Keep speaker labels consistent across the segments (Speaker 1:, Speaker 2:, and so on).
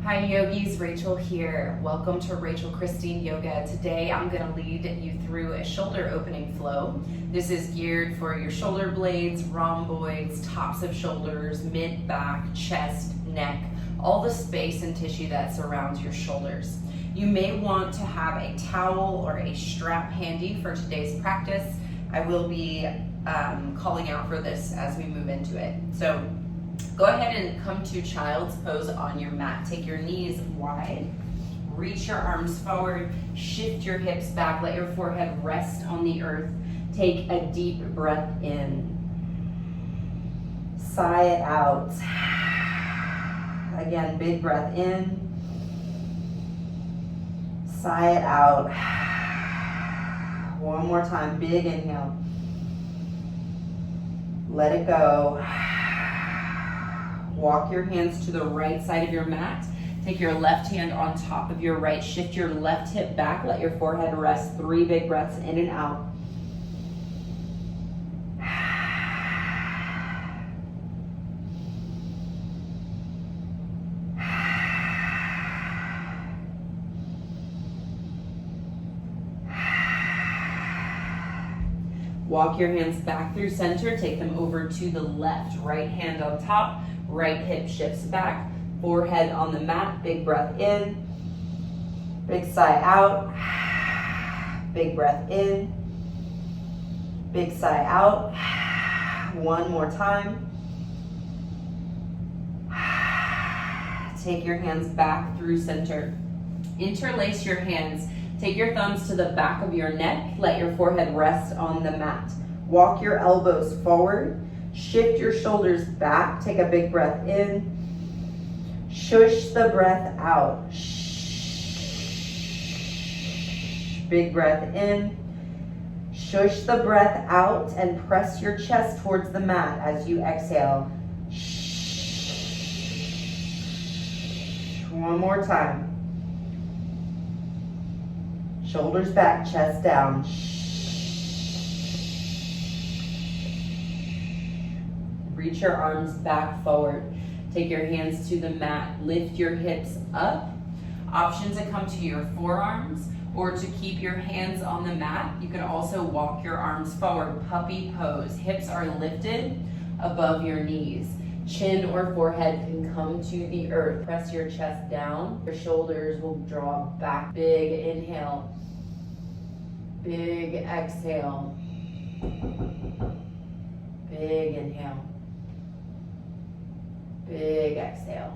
Speaker 1: Hi yogis, Rachel here. Welcome to Rachel Christine Yoga. Today I'm going to lead you through a shoulder opening flow. This is geared for your shoulder blades, rhomboids, tops of shoulders, mid, back, chest, neck, all the space and tissue that surrounds your shoulders. You may want to have a towel or a strap handy for today's practice. I will be calling out for this as we move into it. So go ahead and come to child's pose on your mat. Take your knees wide, reach your arms forward, shift your hips back, let your forehead rest on the earth. Take a deep breath in. Sigh it out. Again, big breath in. Sigh it out. One more time, big inhale. Let it go. Walk your hands to the right side of your mat. Take your left hand on top of your right. Shift your left hip back. Let your forehead rest. 3 big breaths in and out. Walk your hands back through center. Take them over to the left. Right hand on top. Right hip shifts back, forehead on the mat, big breath in, big sigh out, big breath in, big sigh out, one more time. Take your hands back through center. Interlace your hands. Take your thumbs to the back of your neck. Let your forehead rest on the mat. Walk your elbows forward. Shift your shoulders back. Take a big breath in. Shush the breath out. Big breath in. Shush the breath out and press your chest towards the mat as you exhale. One more time. Shoulders back, chest down. Reach your arms back forward. Take your hands to the mat. Lift your hips up. Option to come to your forearms or to keep your hands on the mat. You can also walk your arms forward, puppy pose. Hips are lifted above your knees. Chin or forehead can come to the earth. Press your chest down. Your shoulders will draw back. Big inhale. Big exhale. Big inhale. Big exhale.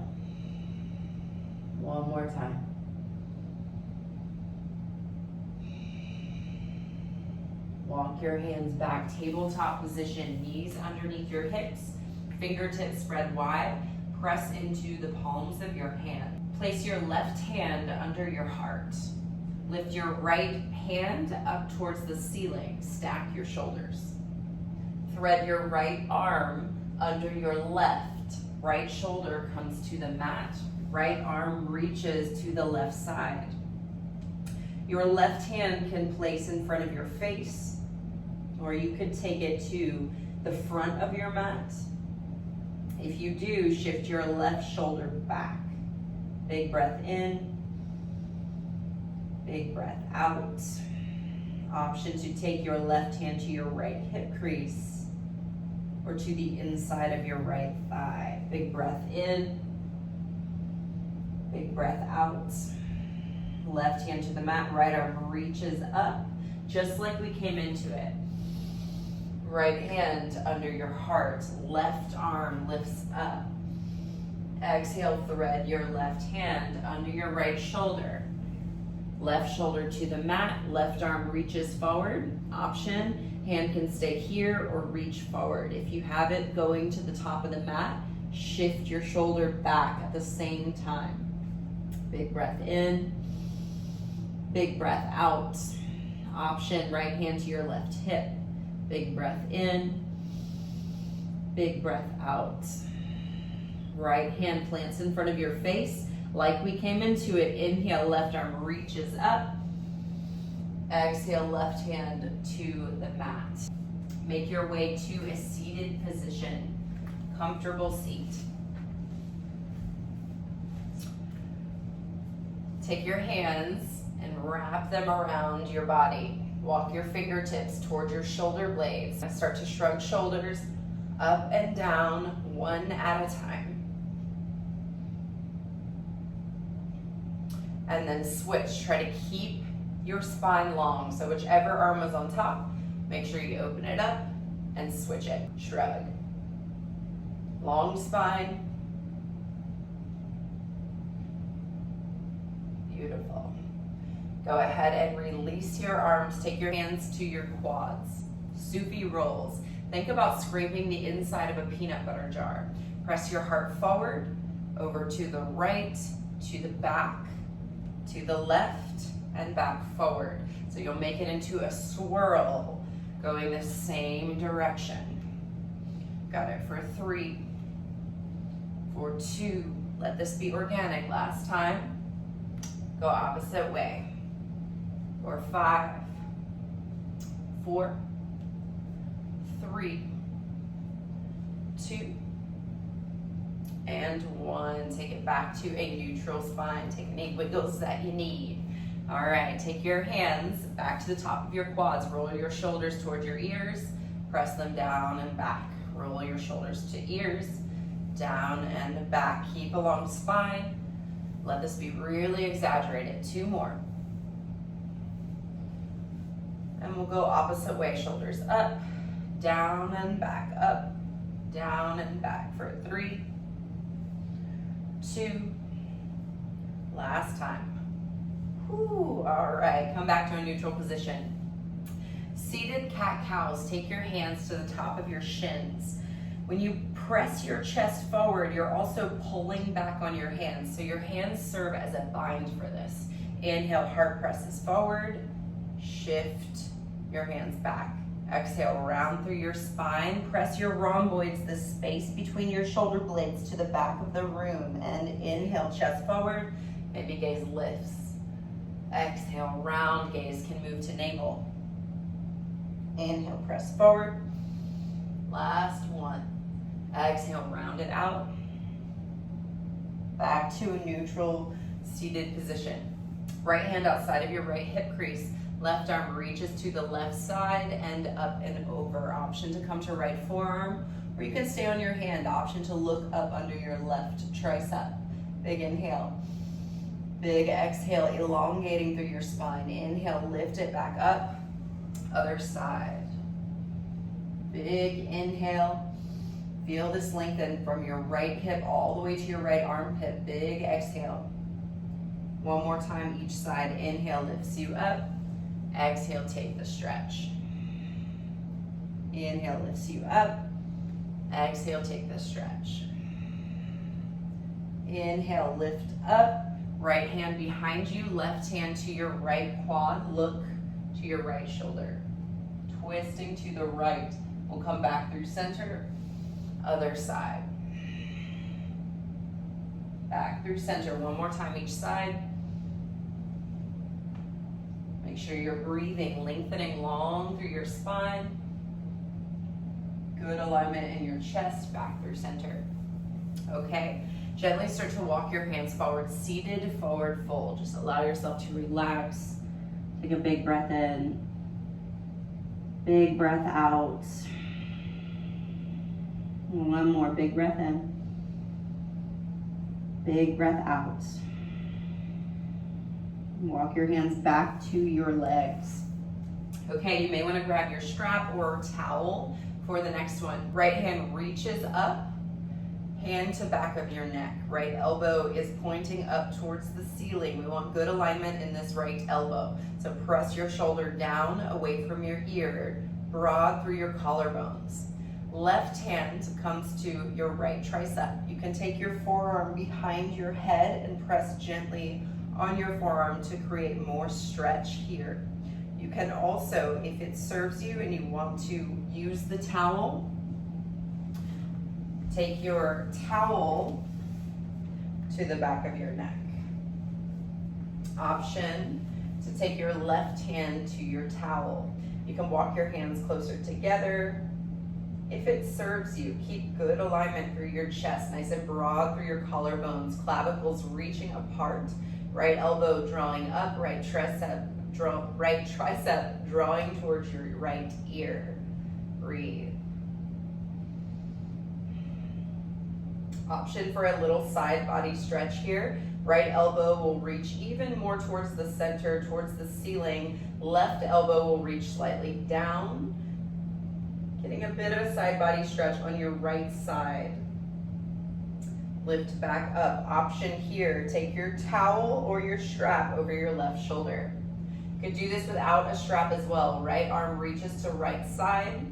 Speaker 1: One more time. Walk your hands back, tabletop position, knees underneath your hips, fingertips spread wide, press into the palms of your hand. Place your left hand under your heart. Lift your right hand up towards the ceiling, stack your shoulders. Thread your right arm under your left. Right shoulder comes to the mat. Right arm reaches to the left side. Your left hand can place in front of your face, or you could take it to the front of your mat. If you do, shift your left shoulder back. Big breath in, big breath out. Option to take your left hand to your right hip crease or to the inside of your right thigh. Big breath in, big breath out. Left hand to the mat, right arm reaches up, just like we came into it. Right hand under your heart, left arm lifts up. Exhale, thread your left hand under your right shoulder. Left shoulder to the mat, left arm reaches forward. Option, hand can stay here or reach forward. If you have it going to the top of the mat, shift your shoulder back at the same time. Big breath in, big breath out. Option, right hand to your left hip. Big breath in, big breath out. Right hand plants in front of your face. Like we came into it, inhale, left arm reaches up. Exhale, left hand to the mat. Make your way to a seated position, comfortable seat. Take your hands and wrap them around your body. Walk your fingertips towards your shoulder blades. Start to shrug shoulders up and down, one at a time. And then switch. Try to keep your spine long. So whichever arm is on top, make sure you open it up and switch it. Shrug. Long spine. Beautiful. Go ahead and release your arms. Take your hands to your quads. Sufi rolls. Think about scraping the inside of a peanut butter jar. Press your heart forward, over to the right, to the back, to the left, and back forward. So you'll make it into a swirl, going the same direction. Got it for 3, for 2. Let this be organic. Last time. Go opposite way. For 5, 4, 3, 2, and 1. Take it back to a neutral spine. Take any wiggles that you need. All right, take your hands back to the top of your quads. Roll your shoulders towards your ears. Press them down and back. Roll your shoulders to ears, down and back. Keep a long spine. Let this be really exaggerated. 2 more. And we'll go opposite way. Shoulders up, down and back, up, down and back for 3, 2, last time. Whew, all right, come back to a neutral position. Seated cat-cows, take your hands to the top of your shins. When you press your chest forward, you're also pulling back on your hands. So your hands serve as a bind for this. Inhale, heart presses forward. Shift your hands back. Exhale, round through your spine. Press your rhomboids, the space between your shoulder blades, to the back of the room. And inhale, chest forward. Maybe gaze lifts. Exhale, round, gaze can move to navel. Inhale, press forward. Last one. Exhale, round it out. Back to a neutral seated position. Right hand outside of your right hip crease. Left arm reaches to the left side and up and over. Option to come to right forearm, or you can stay on your hand. Option to look up under your left tricep. Big inhale. Big exhale, elongating through your spine. Inhale, lift it back up. Other side. Big inhale. Feel this lengthen from your right hip all the way to your right armpit. Big exhale. One more time each side. Inhale, lifts you up. Exhale, take the stretch. Inhale, lifts you up. Exhale, take the stretch. Inhale, lift up. Right hand behind you, left hand to your right quad. Look to your right shoulder. Twisting to the right. We'll come back through center. Other side. Back through center. One more time each side. Make sure you're breathing, lengthening long through your spine. Good alignment in your chest, back through center. Okay, gently start to walk your hands forward, seated forward fold. Just allow yourself to relax. Take a big breath in. Big breath out. One more big breath in. Big breath out. Walk your hands back to your legs. Okay, you may want to grab your strap or towel for the next one. Right hand reaches up, hand to back of your neck. Right elbow is pointing up towards the ceiling. We want good alignment in this right elbow. So press your shoulder down away from your ear, broad through your collarbones. Left hand comes to your right tricep. You can take your forearm behind your head and press gently on your forearm to create more stretch here. You can also, if it serves you and you want to use the towel, take your towel to the back of your neck. Option to take your left hand to your towel. You can walk your hands closer together. If it serves you, keep good alignment through your chest, nice and broad through your collarbones, clavicles reaching apart. Right elbow drawing up, right tricep drawing towards your right ear. Breathe. Option for a little side body stretch here. Right elbow will reach even more towards the center, towards the ceiling. Left elbow will reach slightly down. Getting a bit of a side body stretch on your right side. Lift back up. Option here, take your towel or your strap over your left shoulder. You could do this without a strap as well. Right arm reaches to right side,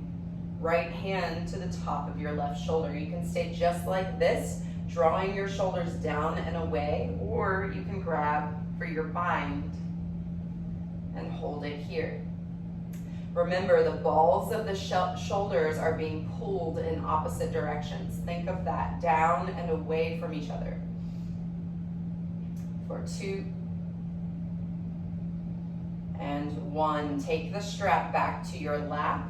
Speaker 1: right hand to the top of your left shoulder. You can stay just like this, drawing your shoulders down and away, or you can grab for your bind and hold it here. Remember, the balls of the shoulders are being pulled in opposite directions. Think of that, down and away from each other. For 2 and 1. Take the strap back to your lap.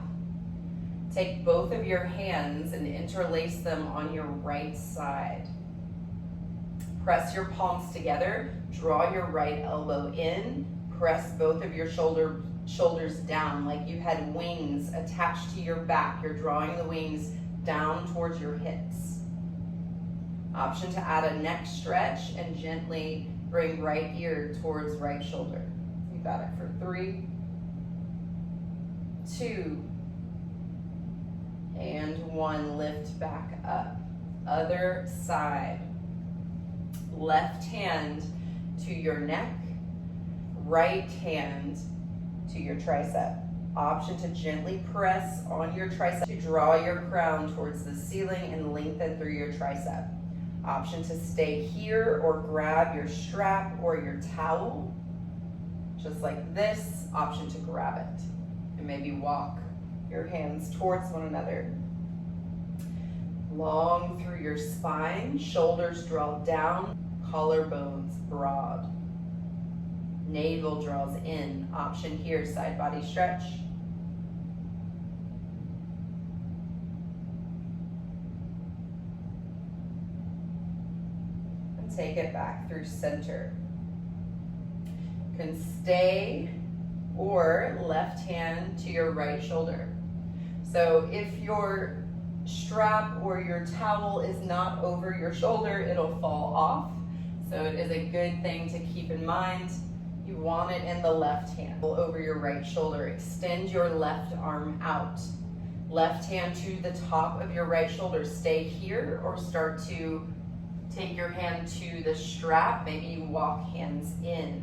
Speaker 1: Take both of your hands and interlace them on your right side. Press your palms together. Draw your right elbow in. Press both of your shoulders down like you had wings attached to your back. You're drawing the wings down towards your hips. Option to add a neck stretch and gently bring right ear towards right shoulder. You got it for 3, 2, and 1. Lift back up. Other side. Left hand to your neck, right hand to your tricep. Option to gently press on your tricep to draw your crown towards the ceiling and lengthen through your tricep. Option to stay here or grab your strap or your towel, just like this. Option to grab it and maybe walk your hands towards one another. Long through your spine, shoulders draw down, collarbones broad. Navel draws in. Option here, side body stretch. And take it back through center. You can stay or left hand to your right shoulder. So if your strap or your towel is not over your shoulder, it'll fall off. So it is a good thing to keep in mind. You want it in the left hand over your right shoulder. Extend your left arm out. Left hand to the top of your right shoulder. Stay here or start to take your hand to the strap. Maybe you walk hands in.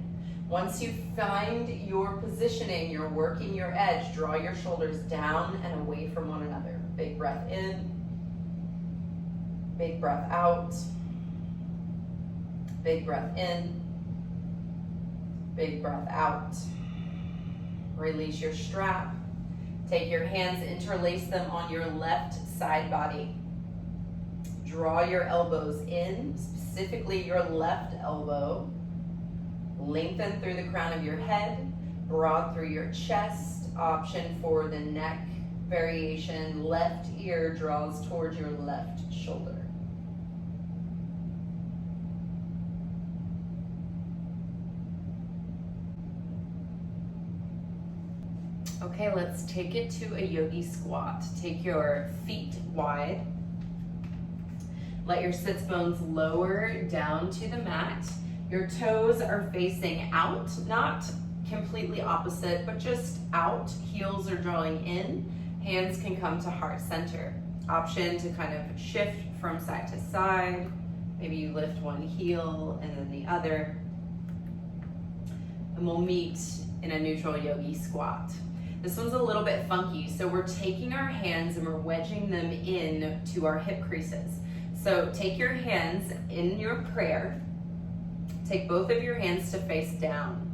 Speaker 1: Once you find your positioning, you're working your edge, draw your shoulders down and away from one another. Big breath in, big breath out, big breath in, big breath out. Release your strap. Take your hands, interlace them on your left side body. Draw your elbows in, specifically your left elbow. Lengthen through the crown of your head, broad through your chest. Option for the neck variation, left ear draws towards your left shoulder. Okay, let's take it to a yogi squat. Take your feet wide. Let your sits bones lower down to the mat. Your toes are facing out, not completely opposite, but just out. Heels are drawing in. Hands can come to heart center. Option to kind of shift from side to side. Maybe you lift one heel and then the other. And we'll meet in a neutral yogi squat. This one's a little bit funky, so we're taking our hands and we're wedging them in to our hip creases. So take your hands in your prayer. Take both of your hands to face down.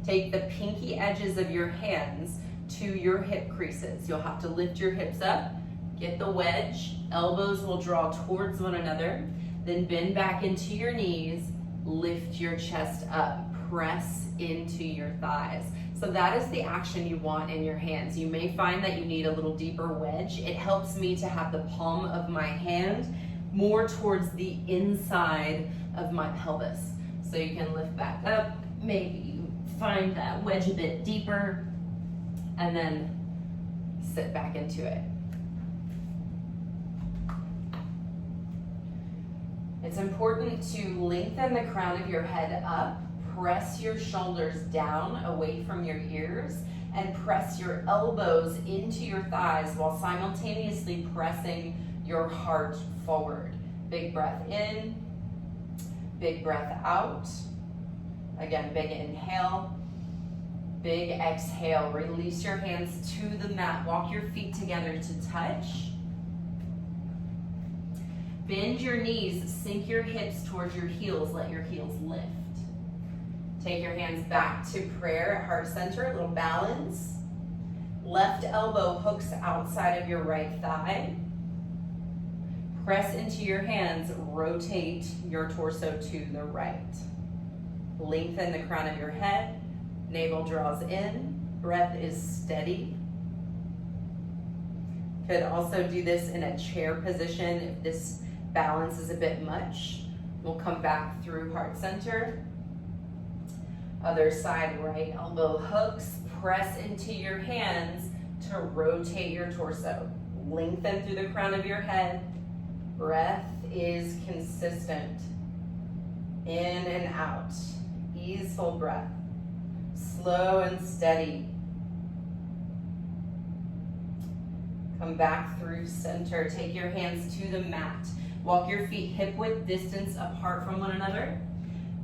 Speaker 1: Take the pinky edges of your hands to your hip creases. You'll have to lift your hips up, get the wedge, elbows will draw towards one another, then bend back into your knees, lift your chest up, press into your thighs. So that is the action you want in your hands. You may find that you need a little deeper wedge. It helps me to have the palm of my hand more towards the inside of my pelvis. So you can lift back up, maybe you find that wedge a bit deeper, and then sit back into it. It's important to lengthen the crown of your head up, press your shoulders down away from your ears, and press your elbows into your thighs while simultaneously pressing your heart forward. Big breath in, big breath out. Again, big inhale, big exhale. Release your hands to the mat. Walk your feet together to touch. Bend your knees, sink your hips towards your heels, let your heels lift. Take your hands back to prayer at heart center, a little balance. Left elbow hooks outside of your right thigh. Press into your hands, rotate your torso to the right. Lengthen the crown of your head, navel draws in, breath is steady. Could also do this in a chair position if this balance is a bit much. We'll come back through heart center. Other side, right elbow hooks, press into your hands to rotate your torso. Lengthen through the crown of your head. Breath is consistent. In and out. Easeful breath. Slow and steady. Come back through center. Take your hands to the mat. Walk your feet hip width distance apart from one another.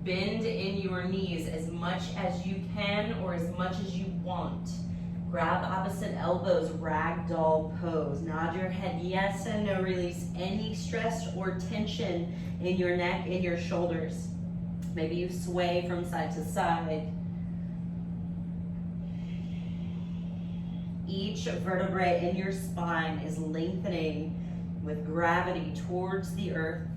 Speaker 1: Bend in your knees as much as you can or as much as you want. Grab opposite elbows, ragdoll pose. Nod your head yes and no. Release any stress or tension in your neck and your shoulders. Maybe you sway from side to side. Each vertebrae in your spine is lengthening with gravity towards the earth.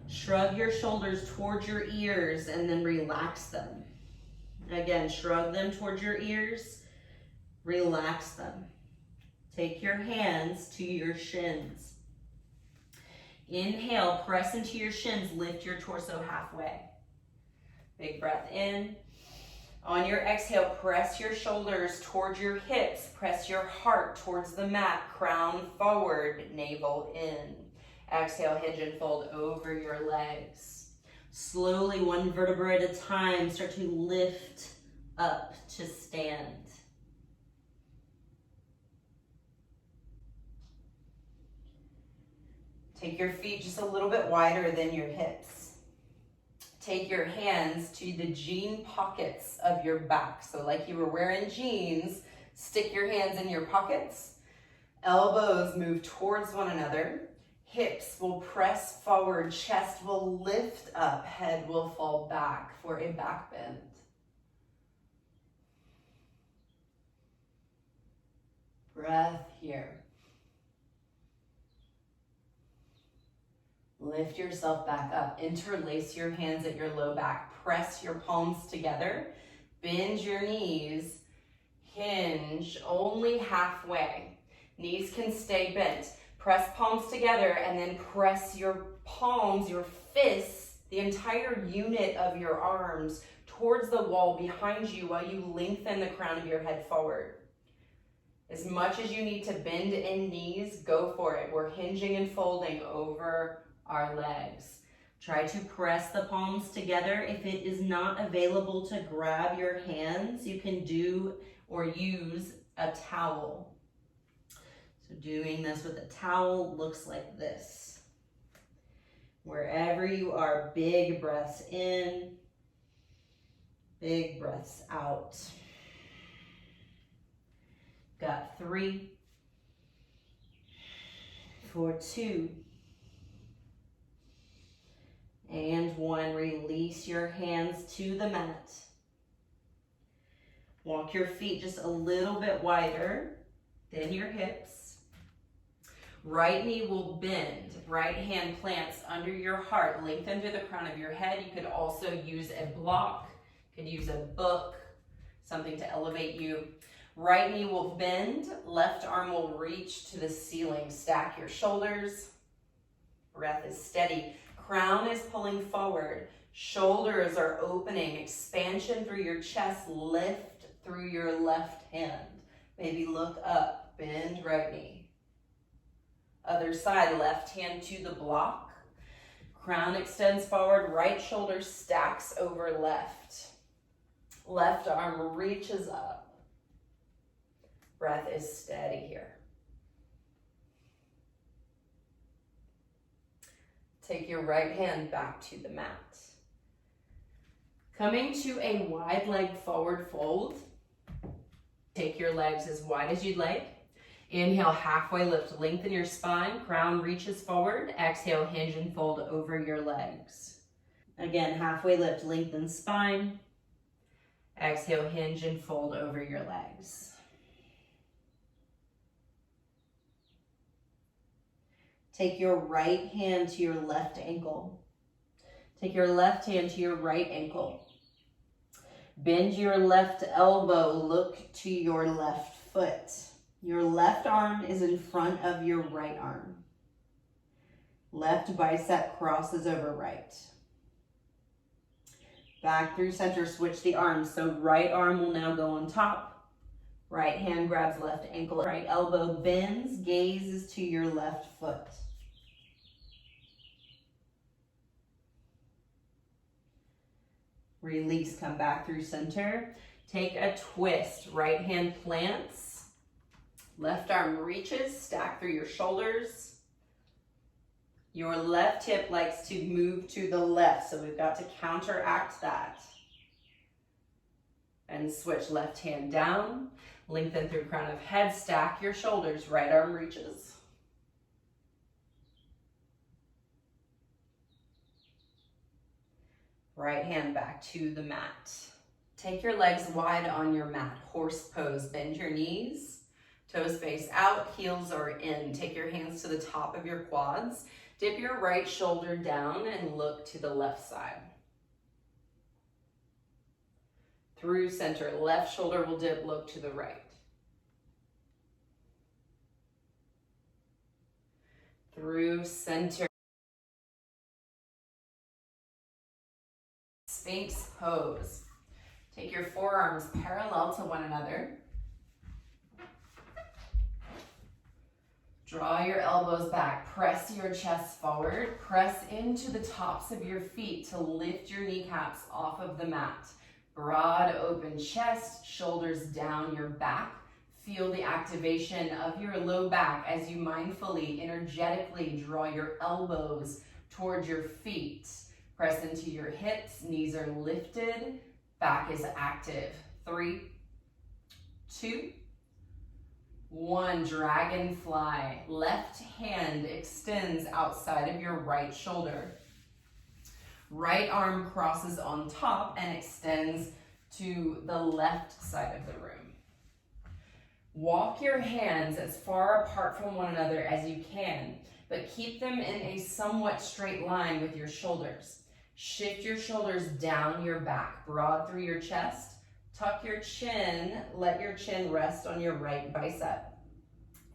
Speaker 1: Shrug your shoulders towards your ears and then relax them. Again, shrug them towards your ears, relax them. Take your hands to your shins. Inhale, press into your shins, lift your torso halfway. Big breath in. On your exhale, press your shoulders towards your hips, press your heart towards the mat, crown forward, navel in. Exhale, hinge and fold over your legs. Slowly, one vertebra at a time, start to lift up to stand. Take your feet just a little bit wider than your hips. Take your hands to the jean pockets of your back. So like you were wearing jeans, stick your hands in your pockets. Elbows move towards one another. Hips will press forward, chest will lift up, head will fall back for a back bend. Breath here. Lift yourself back up. Interlace your hands at your low back. Press your palms together. Bend your knees. Hinge only halfway. Knees can stay bent. Press palms together and then press your palms, your fists, the entire unit of your arms towards the wall behind you while you lengthen the crown of your head forward. As much as you need to bend in knees, go for it. We're hinging and folding over our legs. Try to press the palms together. If it is not available to grab your hands, you can do or use a towel. So doing this with a towel looks like this. Wherever you are, big breaths in, big breaths out. Got 3, for 2, and 1. Release your hands to the mat. Walk your feet just a little bit wider than your hips. Right knee will bend. Right hand plants under your heart. Lengthen through the crown of your head. You could also use a block. You could use a book, something to elevate you. Right knee will bend. Left arm will reach to the ceiling. Stack your shoulders. Breath is steady. Crown is pulling forward. Shoulders are opening. Expansion through your chest. Lift through your left hand. Maybe look up. Bend right knee. Other side, left hand to the block. Crown extends forward. Right shoulder stacks over left. Left arm reaches up. Breath is steady here. Take your right hand back to the mat. Coming to a wide leg forward fold. Take your legs as wide as you'd like. Inhale, halfway lift, lengthen your spine. Crown reaches forward. Exhale, hinge and fold over your legs. Again, halfway lift, lengthen spine. Exhale, hinge and fold over your legs. Take your right hand to your left ankle. Take your left hand to your right ankle. Bend your left elbow, look to your left foot. Your left arm is in front of your right arm. Left bicep crosses over right. Back through center, switch the arms. So right arm will now go on top. Right hand grabs left ankle. Right elbow bends, gazes to your left foot. Release, come back through center. Take a twist. Right hand plants. Left arm reaches, stack through your shoulders. Your left hip likes to move to the left, so we've got to counteract that. And switch, left hand down. Lengthen through crown of head, stack your shoulders. Right arm reaches. Right hand back to the mat. Take your legs wide on your mat. Horse pose. Bend your knees. Toes face out. Heels are in. Take your hands to the top of your quads. Dip your right shoulder down and look to the left side. Through center. Left shoulder will dip. Look to the right. Through center. Sphinx pose. Take your forearms parallel to one another. Draw your elbows back. Press your chest forward. Press into the tops of your feet to lift your kneecaps off of the mat. Broad open chest, shoulders down your back. Feel the activation of your low back as you mindfully, energetically draw your elbows towards your feet. Press into your hips, knees are lifted, back is active. 3, 2, 1, dragonfly. Left hand extends outside of your right shoulder. Right arm crosses on top and extends to the left side of the room. Walk your hands as far apart from one another as you can, but keep them in a somewhat straight line with your shoulders. Shift your shoulders down your back, broad through your chest. Tuck your chin, let your chin rest on your right bicep.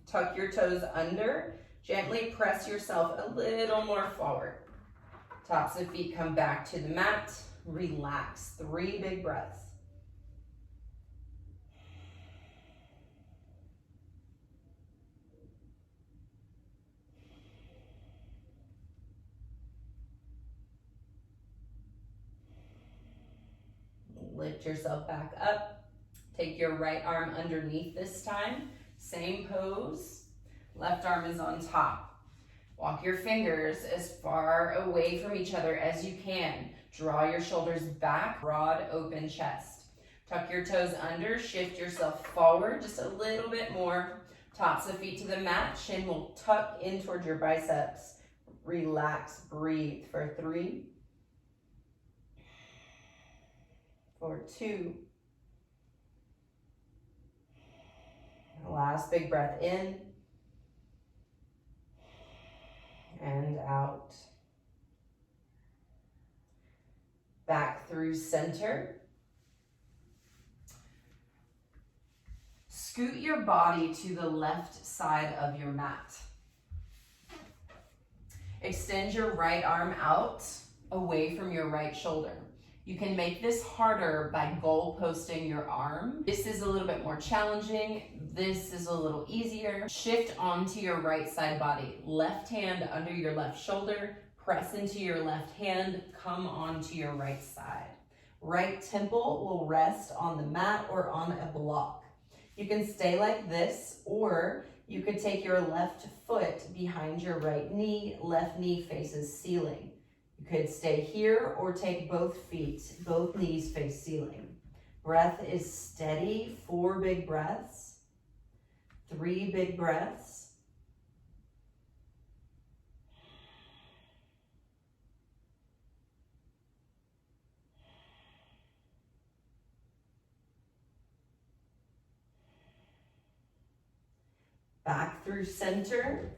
Speaker 1: Tuck your toes under, gently press yourself a little more forward. Tops of feet come back to the mat, relax. 3 big breaths. Lift yourself back up. Take your right arm underneath this time. Same pose. Left arm is on top. Walk your fingers as far away from each other as you can. Draw your shoulders back, broad open chest. Tuck your toes under, shift yourself forward just a little bit more. Tops of feet to the mat, chin will tuck in towards your biceps. Relax, breathe for 3, for 2. Last big breath in and out. Back through center. Scoot your body to the left side of your mat. Extend your right arm out away from your right shoulder. You can make this harder by goal posting your arm. This is a little bit more challenging. This is a little easier. Shift onto your right side body. Left hand under your left shoulder. Press into your left hand. Come onto your right side. Right temple will rest on the mat or on a block. You can stay like this, or you could take your left foot behind your right knee. Left knee faces ceiling. You could stay here or take both feet, both knees face ceiling. Breath is steady, 4 big breaths, 3 big breaths. Back through center.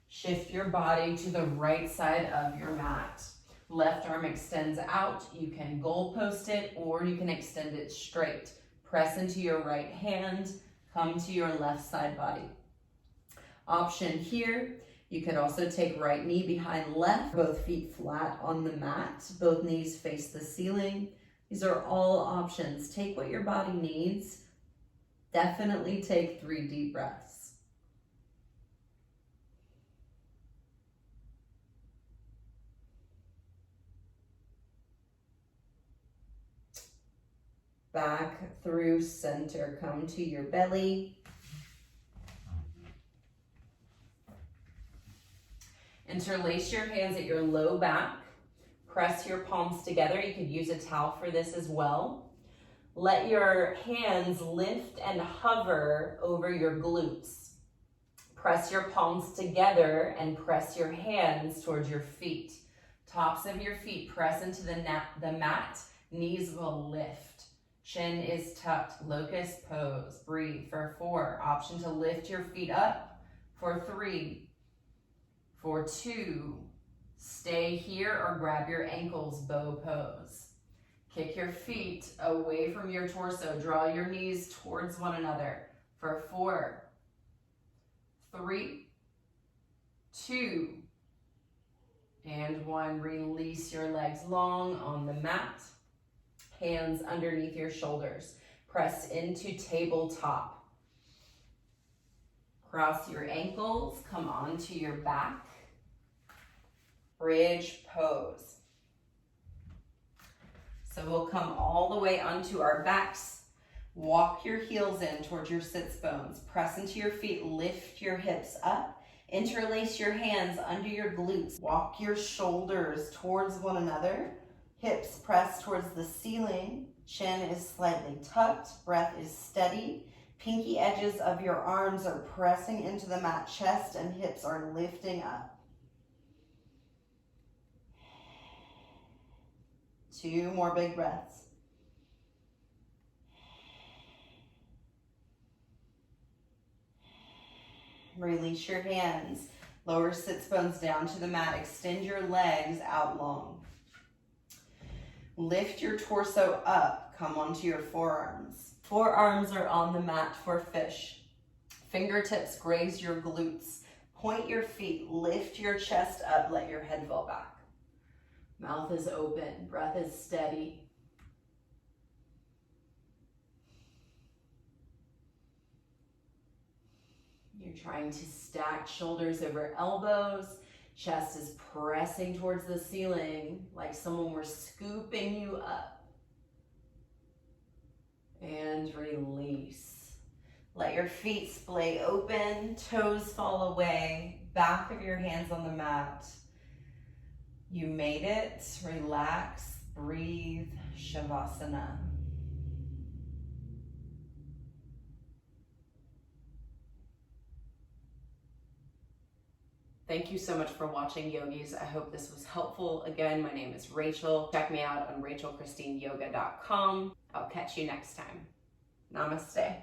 Speaker 1: Shift your body to the right side of your mat. Left arm extends out. You can goal post it or you can extend it straight. Press into your right hand. Come to your left side body. Option here, you could also take right knee behind left, both feet flat on the mat, both knees face the ceiling. These are all options. Take what your body needs. Definitely take 3 deep breaths. Back through center, come to your belly. Interlace your hands at your low back. Press your palms together. You could use a towel for this as well. Let your hands lift and hover over your glutes. Press your palms together and press your hands towards your feet. Tops of your feet press into the mat. Knees will lift. Chin is tucked, locust pose. Breathe for 4. Option to lift your feet up for 3, for 2. Stay here or grab your ankles, bow pose. Kick your feet away from your torso. Draw your knees towards one another for 4, 3, 2, and 1. Release your legs long on the mat. Hands underneath your shoulders. Press into tabletop. Cross your ankles, come onto your back. Bridge pose. So we'll come all the way onto our backs. Walk your heels in towards your sits bones. Press into your feet, lift your hips up. Interlace your hands under your glutes. Walk your shoulders towards one another. Hips press towards the ceiling. Chin is slightly tucked. Breath is steady. Pinky edges of your arms are pressing into the mat. Chest and hips are lifting up. 2 more big breaths. Release your hands. Lower sits bones down to the mat. Extend your legs out long. Lift your torso up. Come onto your forearms. Forearms are on the mat for fish. Fingertips graze your glutes. Point your feet. Lift your chest up. Let your head fall back. Mouth is open. Breath is steady. You're trying to stack shoulders over elbows. Chest is pressing towards the ceiling like someone were scooping you up. And release. Let your feet splay open, toes fall away, back of your hands on the mat. You made it. Relax, breathe, Shavasana. Thank you so much for watching, yogis. I hope this was helpful. Again, my name is Rachel. Check me out on rachelchristineyoga.com. I'll catch you next time. Namaste.